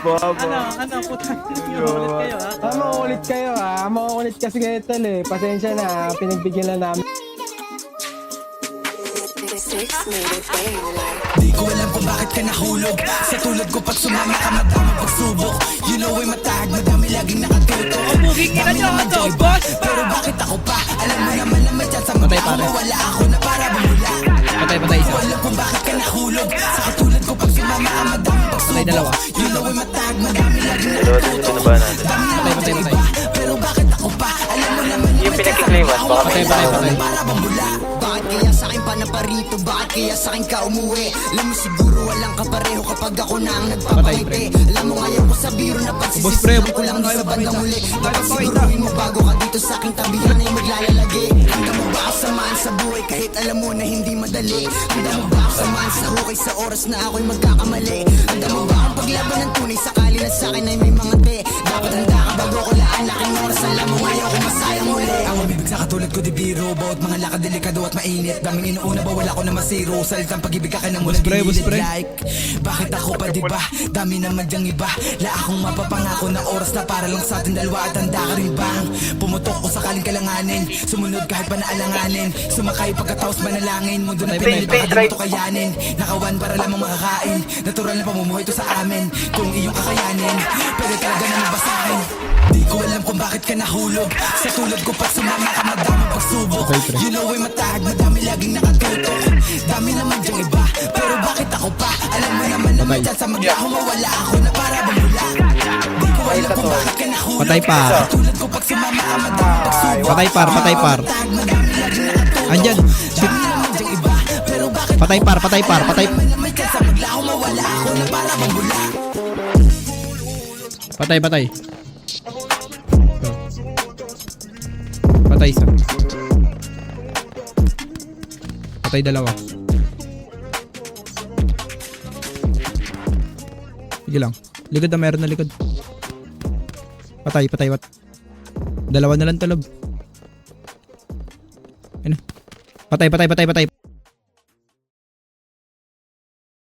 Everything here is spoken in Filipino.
Bobo. Ano, putang nyo, ulit kayo ha? Makukulit kayo makukulit kasi kayo tol pasensya na, pinagbigyan lang namin. Di ko alam kung bakit ka nahulog. Sa tulad ko pag sumama ka madami pagsubok. You know ay matahag, madami laging nakatuto. Buging ina nyo, ano, boss? Pero bakit ako pa? Alam mo naman na may chance mo. Wala ako na para bumula. Patay Di isa. ko alam kung bakit ka nahulog. Sa katulad ko pag sumama ka madami pagsubok. Patay dalawa. You know ay matahag, madami laging Dalawa din yung binabahan natin. Patay. Pero bakit ako pa? Alam mo naman na Yung pinag-claiman, baka may Patay. para bambula. Bakit kaya sa akin pa na parito? Bakit kaya sa akin ka umuwi? Alam mo siguro walang kapareho kapag ako na ang nagpapakiti. Alam mo ngayon ko sa biro na Boss, pre. pagsisisihan ko lang di sa bandang huli. Dapat siguruhin mo bago ka dito sa aking tabihan ay maglalagi. Handa mo ba ako samahan sa buhay kahit alam mo na hindi madali? Handa mo ba ako samahan sa hukay sa oras na ako'y magkakamali? Handa mo ba akong paglaban ng tunay sakali na sa akin ay may mga te? Dapat handa ka bago ko laan aking oras. Alam mo ngayon kung masayang muli. Ang mabibig sa katulad ko di biro. Bawat mga lakad delikado at mainit. Daming inuuna ba wala ko na masiro. Salitang pag-ibig ka na mula gilid like. Bakit ako pa diba? Dami naman diyang iba. La akong mapapangako na oras na para lang sa ating dalawa. At handa ka rin bang pumutok ko sakaling kalanganin? Sumunod kahit pa naalanganin. Sumakay pagkatapos manalangin. Mundo na pinili baka di mo to kayanin. Nakawan para lamang makakain. Natural na pamumuhay to sa amin. Kung iyong kakayanin pwede talaga na mabasahin. Di ko alam kung bakit ka nahulog. Sa tulad ko pag sumama ka madami pagsubok. You know ay matahag, madami laging nakatutok. Dami naman diyang iba, pero bakit ako pa? Alam mo naman na may chance maglaho. Mawala ako na para bumula. Di ko alam kung bakit ka nahulog. Patay pa. Sa tulad ko pag sumama ka madami pagsubok. Patay par. Madami laging nakatutok. Andyan. Shit. Dami naman diyang iba, pero bakit Patay par. naman na may chance maglaho. Mawala ako na para bumula. Patay. Patay isa. Patay dalawa. Sige lang. Likod na, meron na likod. Patay. Dalawa na lang talab. Ano? Patay.